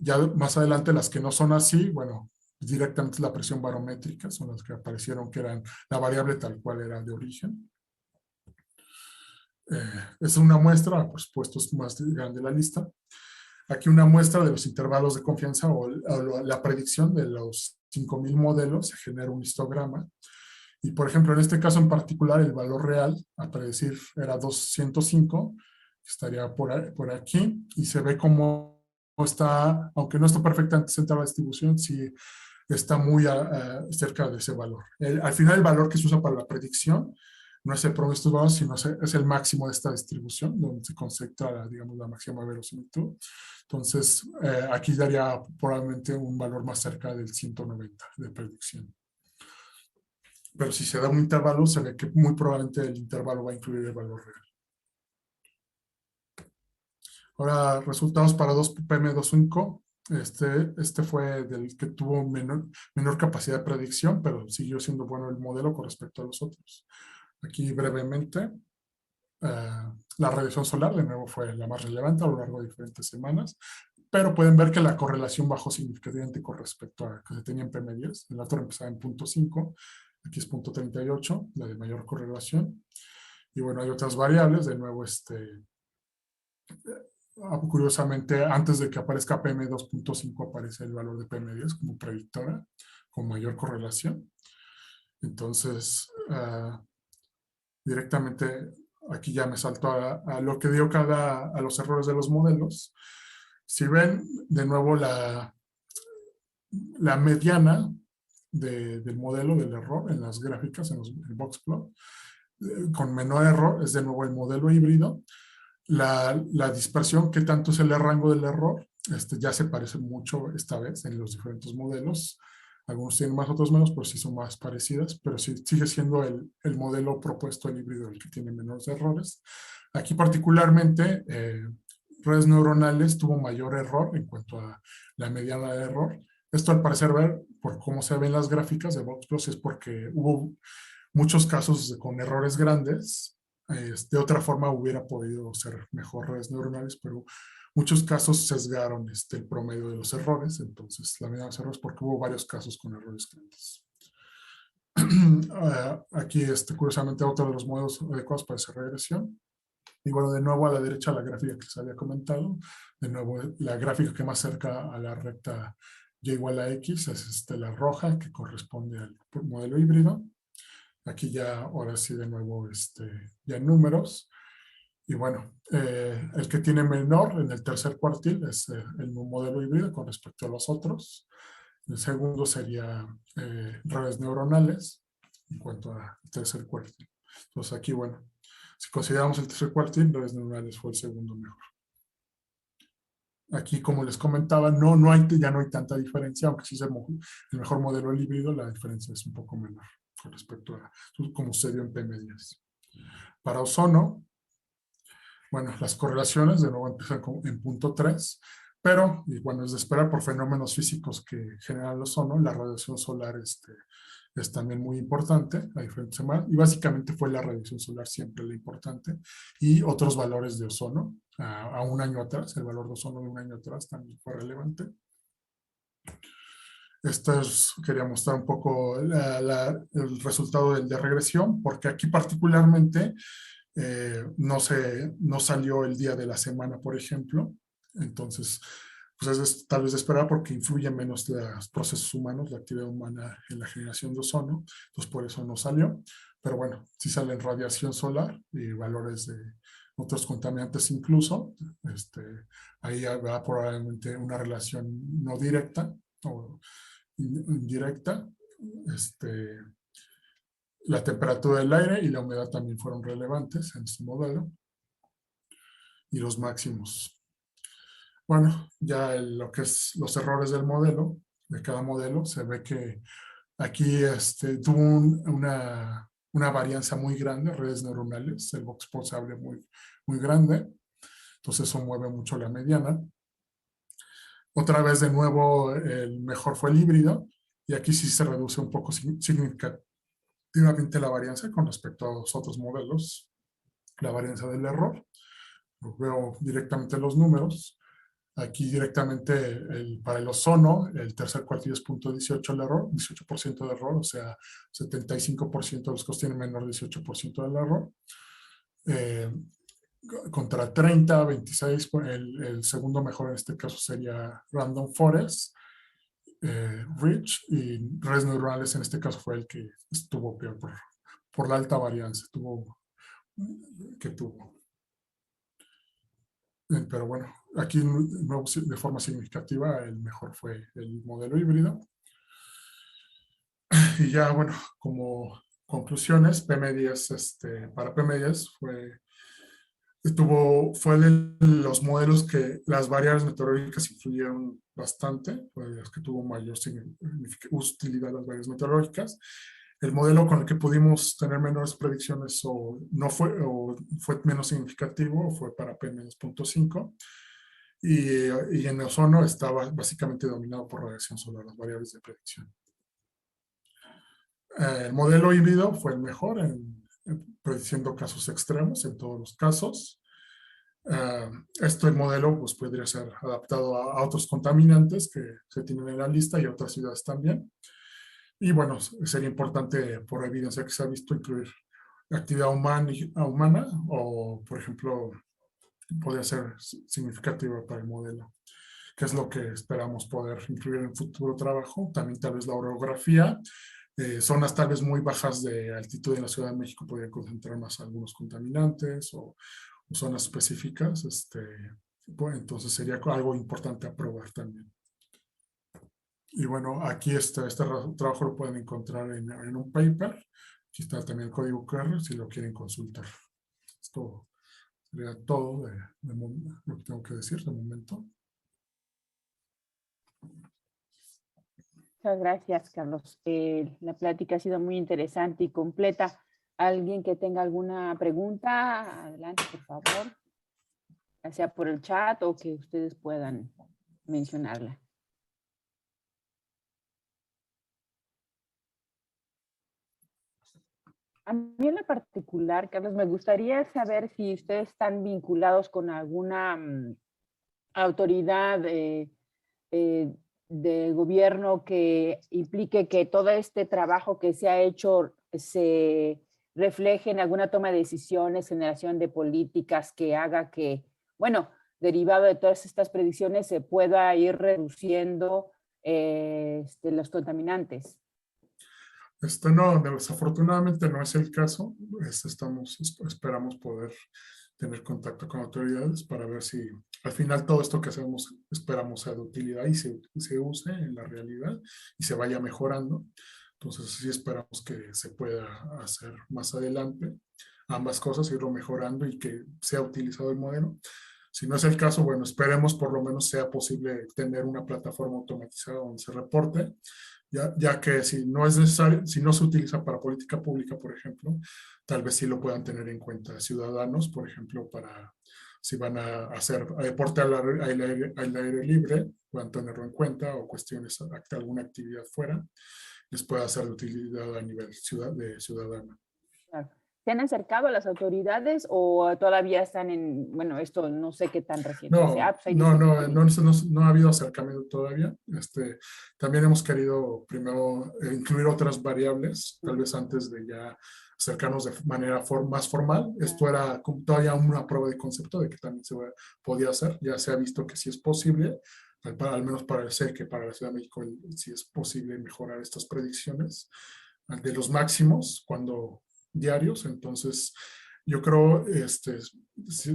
Ya más adelante las que no son así, bueno, directamente la presión barométrica son las que aparecieron que eran la variable tal cual era de origen. Es una muestra, por supuesto es más grande la lista. Aquí una muestra de los intervalos de confianza o la predicción de los 5,000 modelos, se genera un histograma. Y por ejemplo, en este caso en particular, el valor real a predecir era 205, que estaría por aquí, y se ve cómo está, aunque no está perfectamente centrada la distribución, sí está muy cerca de ese valor. Al final el valor que se usa para la predicción no es el promedio de estos valores, sino es el máximo de esta distribución, donde se concentra, digamos, la máxima verosimilitud. Entonces, aquí daría probablemente un valor más cerca del 190 de predicción. Pero si se da un intervalo, se ve que muy probablemente el intervalo va a incluir el valor real. Ahora, resultados para PM2.5. Este fue del que tuvo menor capacidad de predicción, pero siguió siendo bueno el modelo con respecto a los otros. Aquí brevemente, la radiación solar de nuevo fue la más relevante a lo largo de diferentes semanas, pero pueden ver que la correlación bajó significativamente con respecto a que se tenía en P-medias. El otro empezaba en 0.5, aquí es 0.38, la de mayor correlación. Y bueno, hay otras variables, de nuevo, curiosamente, antes de que aparezca PM2.5 aparece el valor de P-medias como predictora, con mayor correlación. Entonces, directamente aquí ya me salto a lo que dio a los errores de los modelos. Si ven de nuevo la mediana del modelo del error en las gráficas, en el box plot, con menor error es de nuevo el modelo híbrido. La dispersión, ¿qué tanto es el rango del error? Ya se parece mucho esta vez en los diferentes modelos. Algunos tienen más, otros menos, pero sí son más parecidas, pero sí, sigue siendo el modelo propuesto, el híbrido, el que tiene menores errores. Aquí particularmente, redes neuronales tuvo mayor error en cuanto a la mediana de error. Esto al parecer ver, por cómo se ven las gráficas de VoxPlus, es porque hubo muchos casos con errores grandes. De otra forma hubiera podido ser mejor redes neuronales, pero muchos casos sesgaron el promedio de los errores, entonces la medida de los errores porque hubo varios casos con errores grandes. Aquí, curiosamente, otro de los modelos adecuados para esa regresión. Y bueno, de nuevo a la derecha la gráfica que les había comentado. De nuevo, la gráfica que más cerca a la recta y igual a x es la roja, que corresponde al modelo híbrido. Aquí ya, ahora sí, de nuevo, ya en números. Y bueno, el que tiene menor en el tercer cuartil es el modelo híbrido con respecto a los otros. El segundo sería redes neuronales en cuanto al tercer cuartil. Entonces aquí, bueno, si consideramos el tercer cuartil, redes neuronales fue el segundo mejor. Aquí, como les comentaba, ya no hay tanta diferencia, aunque sí es el mejor modelo híbrido, la diferencia es un poco menor con respecto a cómo se dio en P-medias. Para ozono, bueno, las correlaciones de nuevo empiezan en punto 3, pero, y bueno, es de esperar por fenómenos físicos que generan el ozono, la radiación solar es también muy importante, a diferentes más, y básicamente fue la radiación solar siempre la importante, y otros valores de ozono, a un año atrás, el valor de ozono de un año atrás también fue relevante. Quería mostrar un poco el resultado de regresión, porque aquí particularmente no salió el día de la semana, por ejemplo. Entonces, pues es tal vez de esperar porque influye menos los procesos humanos, la actividad humana en la generación de ozono. Entonces, por eso no salió. Pero bueno, sí sale en radiación solar y valores de otros contaminantes incluso. Ahí habrá probablemente una relación no directa o indirecta. La temperatura del aire y la humedad también fueron relevantes en este modelo. Y los máximos. Bueno, ya lo que es los errores del modelo, de cada modelo, se ve que aquí tuvo una varianza muy grande, redes neuronales, el box plot se abre muy grande, entonces eso mueve mucho la mediana. Otra vez de nuevo el mejor fue el híbrido, y aquí sí se reduce un poco significativamente la varianza con respecto a los otros modelos, la varianza del error. Lo veo directamente en los números. Aquí directamente para el ozono, el tercer cuartil es 0.18 el error, 18% de error, o sea, 75% de los que tienen menor de 18% del error. Contra 30, 26, el segundo mejor en este caso sería Random Forest, Rich, y redes neuronales en este caso fue el que estuvo peor por la alta varianza que tuvo. Pero bueno, aquí de forma significativa el mejor fue el modelo híbrido. Y ya, bueno, como conclusiones, para P-medias fue de los modelos que las variables meteorológicas influyeron bastante, fue de los que tuvo mayor utilidad las variables meteorológicas. El modelo con el que pudimos tener menores predicciones o fue menos significativo fue para P-0.5. y en ozono estaba básicamente dominado por radiación solar, las variables de predicción. El modelo híbrido fue el mejor prediciendo casos extremos en todos los casos. Este modelo pues, podría ser adaptado a otros contaminantes que se tienen en la lista y a otras ciudades también. Y bueno, sería importante por evidencia que se ha visto incluir actividad humana o, por ejemplo, podría ser significativa para el modelo, que es lo que esperamos poder incluir en futuro trabajo. También tal vez la orografía. Zonas tal vez muy bajas de altitud en la Ciudad de México podrían concentrar más algunos contaminantes o zonas específicas. Pues, entonces sería algo importante a probar también. Y bueno, aquí este trabajo lo pueden encontrar en un paper. Aquí está también el código QR si lo quieren consultar. Esto sería todo de lo que tengo que decir de momento. Muchas gracias, Carlos. La plática ha sido muy interesante y completa. ¿Alguien que tenga alguna pregunta? Adelante, por favor. Ya sea por el chat o que ustedes puedan mencionarla. A mí en lo particular, Carlos, me gustaría saber si ustedes están vinculados con alguna autoridad de gobierno que implique que todo este trabajo que se ha hecho se refleje en alguna toma de decisiones, generación de políticas que haga que, bueno, derivado de todas estas predicciones se pueda ir reduciendo los contaminantes. No, desafortunadamente no es el caso. Esperamos poder tener contacto con autoridades para ver si al final todo esto que hacemos esperamos sea de utilidad y se use en la realidad y se vaya mejorando. Entonces sí esperamos que se pueda hacer más adelante ambas cosas, irlo mejorando y que sea utilizado el modelo. Si no es el caso, bueno, esperemos por lo menos sea posible tener una plataforma automatizada donde se reporte, ya que si no es necesario, si no se utiliza para política pública, por ejemplo, tal vez sí lo puedan tener en cuenta ciudadanos, por ejemplo, para si van a hacer deporte al aire libre, puedan tenerlo en cuenta o cuestiones, alguna actividad fuera, les pueda ser de utilidad a nivel ciudadano. Claro. ¿Se han acercado a las autoridades o todavía están en, bueno, esto no sé qué tan reciente sea? Pues No ha habido acercamiento todavía. También hemos querido primero incluir otras variables, tal vez antes de ya acercarnos de manera más formal. Esto era todavía una prueba de concepto de que también se podía hacer. Ya se ha visto que sí es posible, al menos parece que para la Ciudad de México sí es posible mejorar estas predicciones de los máximos diarios. Entonces, yo creo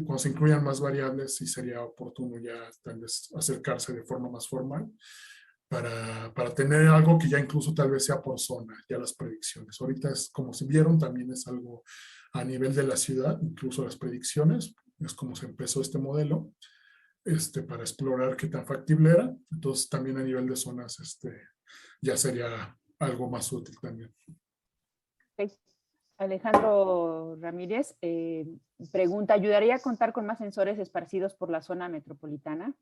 cuando se incluyan más variables, sí sería oportuno ya tal vez acercarse de forma más formal para tener algo que ya incluso tal vez sea por zona, ya las predicciones. Ahorita es como si vieron, también es algo a nivel de la ciudad, incluso las predicciones, es como se empezó este modelo, para explorar qué tan factible era. Entonces también a nivel de zonas ya sería algo más útil también. Okay. Alejandro Ramírez pregunta, ¿ayudaría a contar con más sensores esparcidos por la zona metropolitana?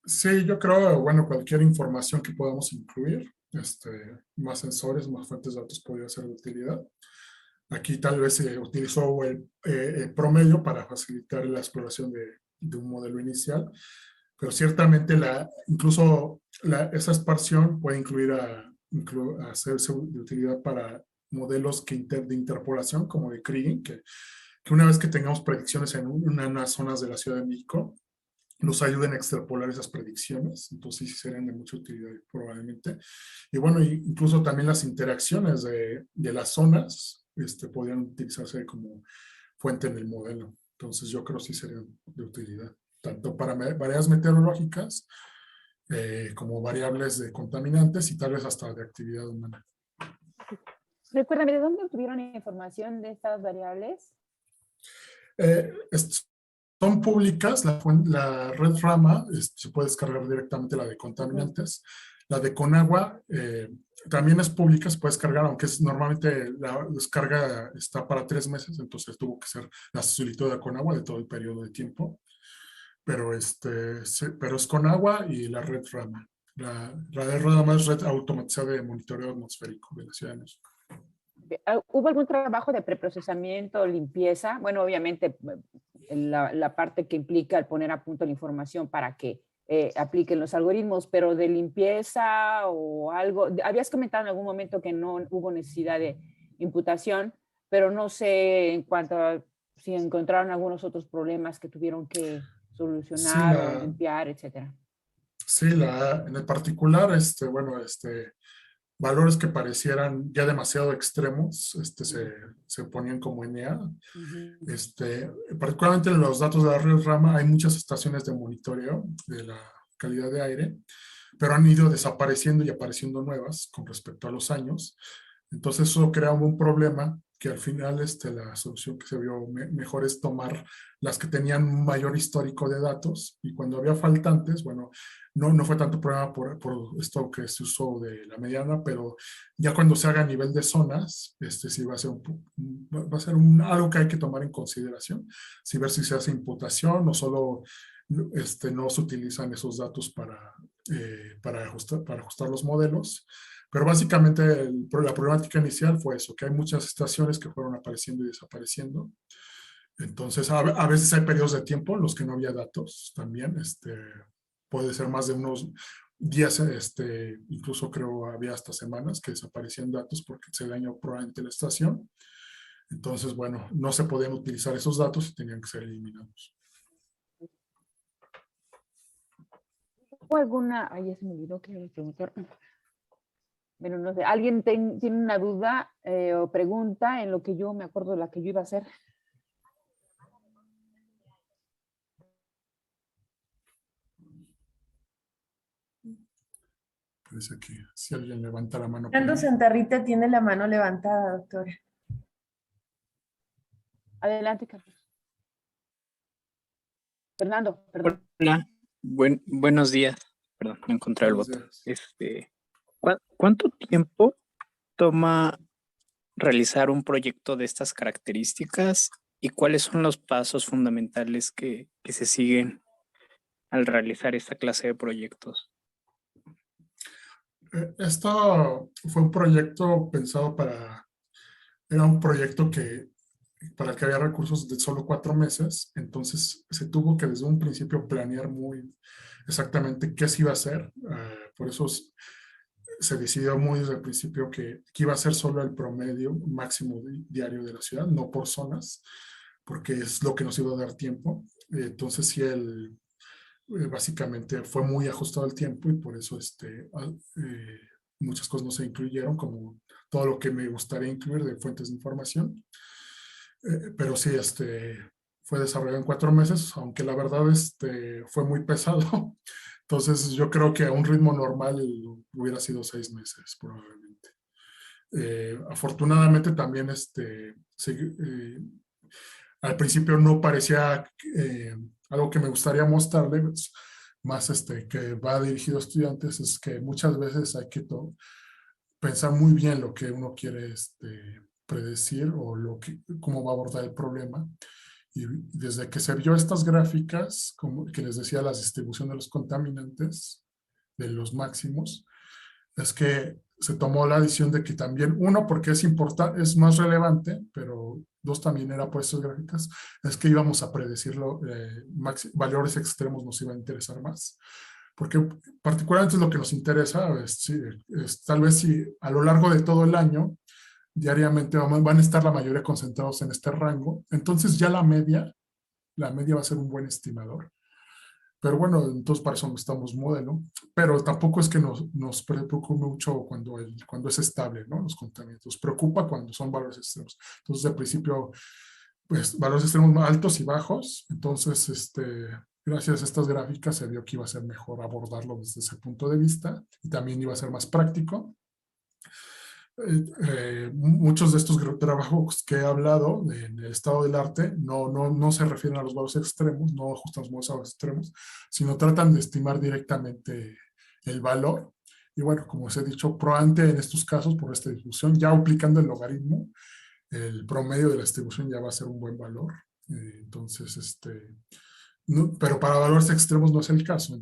Sí, yo creo, bueno, cualquier información que podamos incluir, más sensores, más fuentes de datos podría ser de utilidad. Aquí tal vez se utilizó el promedio para facilitar la exploración de un modelo inicial, pero ciertamente incluso esa esparción puede hacerse de utilidad para modelos de interpolación, como de Kriging, que una vez que tengamos predicciones en unas zonas de la Ciudad de México, nos ayuden a extrapolar esas predicciones. Entonces sí serían de mucha utilidad probablemente. Y bueno, incluso también las interacciones de las zonas podrían utilizarse como fuente en el modelo. Entonces yo creo que sí serían de utilidad, tanto para variables meteorológicas como variables de contaminantes y tal vez hasta de actividad humana. Recuérdame, ¿de dónde obtuvieron información de estas variables? Son públicas, la red Rama se puede descargar directamente, la de contaminantes. La de Conagua también es pública, se puede descargar, aunque normalmente la descarga está para 3 meses, entonces tuvo que ser la solicitud de Conagua de todo el periodo de tiempo. pero, sí, pero es con agua y la red Rama. La red Rama es red automatizada de monitoreo atmosférico de la Ciudad de México. ¿Hubo algún trabajo de preprocesamiento, limpieza? Bueno, obviamente la parte que implica el poner a punto la información para que apliquen los algoritmos, pero de limpieza o algo. Habías comentado en algún momento que no hubo necesidad de imputación, pero no sé en cuanto a si encontraron algunos otros problemas que tuvieron que Sí, solucionar o limpiar, etcétera. sí, en el particular, bueno, valores que parecieran ya demasiado extremos, se ponían como NA. Uh-huh. Particularmente en los datos de la red Rama hay muchas estaciones de monitoreo de la calidad de aire, pero han ido desapareciendo y apareciendo nuevas con respecto a los años. Entonces eso crea un problema que al final la solución que se vio mejor es tomar las que tenían un mayor histórico de datos y cuando había faltantes, bueno, no fue tanto problema por esto que se usó de la mediana, pero ya cuando se haga a nivel de zonas, sí va a ser, algo que hay que tomar en consideración, si ver si se hace imputación o solo no se utilizan esos datos para ajustar los modelos. Pero básicamente la problemática inicial fue eso, que hay muchas estaciones que fueron apareciendo y desapareciendo. Entonces, a veces hay periodos de tiempo en los que no había datos también. Puede ser más de unos días, incluso creo había hasta semanas que desaparecían datos porque se dañó probablemente la estación. Entonces, bueno, no se podían utilizar esos datos y tenían que ser eliminados. ¿Hubo alguna, ay, ya se me olvidó que iba a preguntar? Bueno, no sé, ¿alguien tiene una duda o pregunta en lo que yo me acuerdo de la que yo iba a hacer? Pues aquí, si alguien levanta la mano. Fernando Santarrita tiene la mano levantada, doctora. Adelante, Carlos. Fernando, perdón. Hola, buenos días. Perdón, no encontré el botón. ¿Cuánto tiempo toma realizar un proyecto de estas características y cuáles son los pasos fundamentales que se siguen al realizar esta clase de proyectos? Esto fue un proyecto pensado era un proyecto para el que había recursos de solo 4 meses, entonces se tuvo que desde un principio planear muy exactamente qué se iba a hacer, por eso se decidió muy desde el principio que iba a ser solo el promedio máximo diario de la ciudad, no por zonas, porque es lo que nos iba a dar tiempo. Entonces sí, básicamente fue muy ajustado el tiempo y por eso muchas cosas no se incluyeron, como todo lo que me gustaría incluir de fuentes de información. Pero sí, fue desarrollado en 4 meses, aunque la verdad fue muy pesado. Entonces yo creo que a un ritmo normal hubiera sido 6 meses probablemente. Afortunadamente también al principio no parecía algo que me gustaría mostrarles, más que va dirigido a estudiantes, es que muchas veces hay que pensar muy bien lo que uno quiere predecir o cómo va a abordar el problema. Y desde que se vio estas gráficas, como que les decía, las distribuciones de los contaminantes, de los máximos, es que se tomó la decisión de que también, uno, porque es importante, es más relevante, pero dos, también era por estas gráficas, es que íbamos a predecirlo, valores extremos nos iban a interesar más. Porque particularmente es lo que nos interesa, tal vez si a lo largo de todo el año, diariamente van a estar la mayoría concentrados en este rango, entonces ya la media va a ser un buen estimador. Pero bueno, entonces para eso necesitamos modelo, pero tampoco es que nos preocupe mucho cuando es estable, ¿no? Los contaminantes. Nos preocupa cuando son valores extremos. Entonces, al principio, pues valores extremos más altos y bajos. Entonces, gracias a estas gráficas se vio que iba a ser mejor abordarlo desde ese punto de vista y también iba a ser más práctico. Muchos de estos trabajos que he hablado en el estado del arte no se refieren a los valores extremos, no ajustan los valores extremos, sino tratan de estimar directamente el valor. Y bueno, como os he dicho, probablemente en estos casos, por esta distribución, ya aplicando el logaritmo, el promedio de la distribución ya va a ser un buen valor. Entonces, pero para valores extremos no es el caso.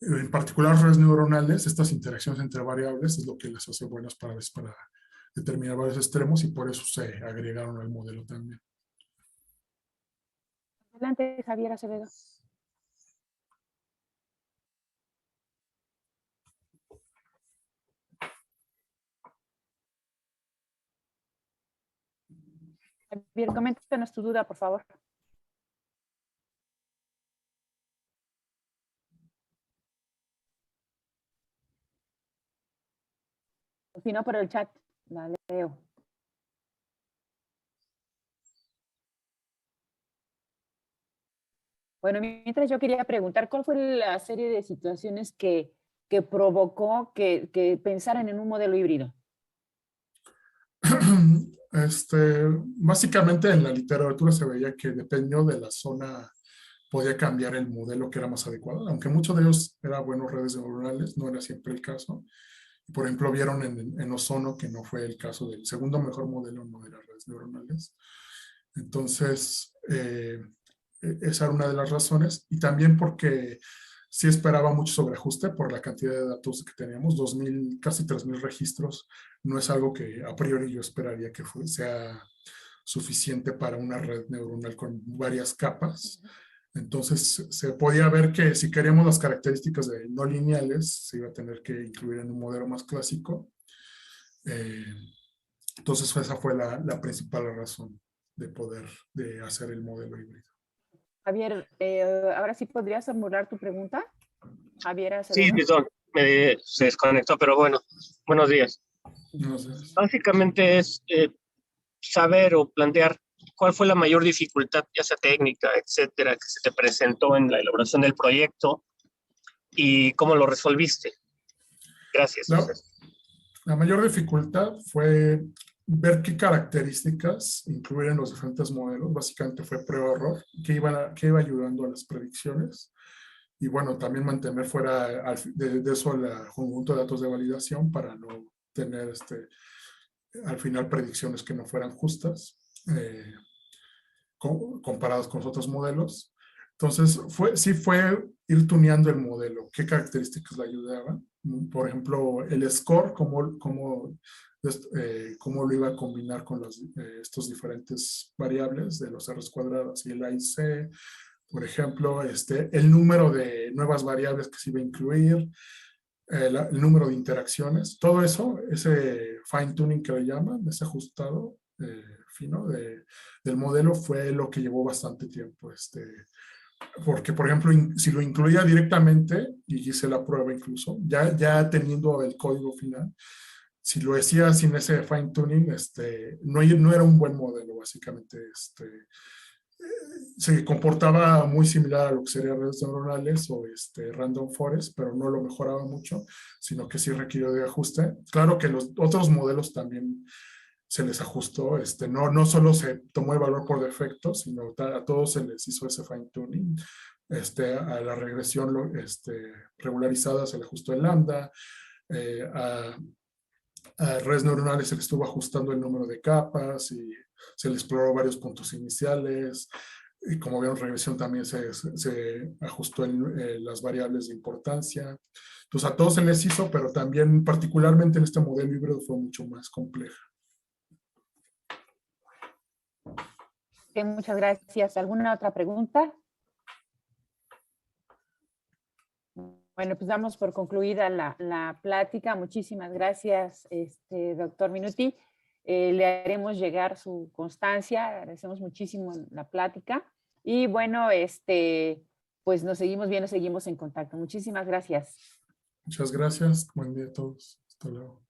En particular, redes neuronales, estas interacciones entre variables es lo que les hace buenas para determinar valores extremos, y por eso se agregaron al modelo también. Adelante, Javier Acevedo. Javier, coméntanos tu duda, por favor. Si no, por el chat, la leo. Bueno, mientras yo quería preguntar, ¿cuál fue la serie de situaciones que provocó que pensaran en un modelo híbrido? Básicamente en la literatura se veía que dependiendo de la zona podía cambiar el modelo que era más adecuado, aunque muchos de ellos eran buenos redes neuronales, no era siempre el caso. Por ejemplo, vieron en ozono que no fue el caso del segundo mejor modelo, no era redes neuronales. Entonces, esa era una de las razones, y también porque sí esperaba mucho sobreajuste por la cantidad de datos que teníamos, 2,000, casi 3,000 registros, no es algo que a priori yo esperaría que sea suficiente para una red neuronal con varias capas. Entonces se podía ver que si queríamos las características de no lineales, se iba a tener que incluir en un modelo más clásico. Entonces esa fue la principal razón de hacer el modelo híbrido. Javier, ahora sí podrías formular tu pregunta. Javier Acevedo. Sí, perdón, se desconectó, pero bueno, buenos días. Básicamente es saber o plantear cuál fue la mayor dificultad, ya sea técnica, etcétera, que se te presentó en la elaboración del proyecto y cómo lo resolviste. Gracias. La mayor dificultad fue ver qué características incluir en los diferentes modelos. Básicamente fue prueba-error, que iba ayudando a las predicciones. Y bueno, también mantener fuera de eso el conjunto de datos de validación para no tener al final predicciones que no fueran justas comparadas con los otros modelos. Entonces, sí fue ir tuneando el modelo, qué características le ayudaban. Por ejemplo, el score, cómo lo iba a combinar con estos diferentes variables de los R's cuadrados y el A y C. Por ejemplo, el número de nuevas variables que se iba a incluir, el número de interacciones, todo eso, ese fine tuning que le llaman, ese ajustado fino del modelo fue lo que llevó bastante tiempo. Porque, por ejemplo, si lo incluía directamente, y hice la prueba incluso, ya teniendo el código final, si lo decía sin ese fine tuning, no era un buen modelo, básicamente. Se comportaba muy similar a lo que serían redes neuronales o random forest, pero no lo mejoraba mucho, sino que sí requirió de ajuste. Claro que los otros modelos también se les ajustó, no solo se tomó el valor por defecto, sino a todos se les hizo ese fine tuning. A la regresión regularizada se le ajustó el lambda, a redes neuronales se le estuvo ajustando el número de capas y se le exploró varios puntos iniciales. Y como vieron, regresión también se ajustó las variables de importancia. Entonces a todos se les hizo, pero también particularmente en este modelo híbrido fue mucho más compleja. Okay, muchas gracias. ¿Alguna otra pregunta? Bueno, pues damos por concluida la plática. Muchísimas gracias, doctor Minuti. Le haremos llegar su constancia. Agradecemos muchísimo la plática. Y bueno, pues nos seguimos viendo, seguimos en contacto. Muchísimas gracias. Muchas gracias. Buen día a todos. Hasta luego.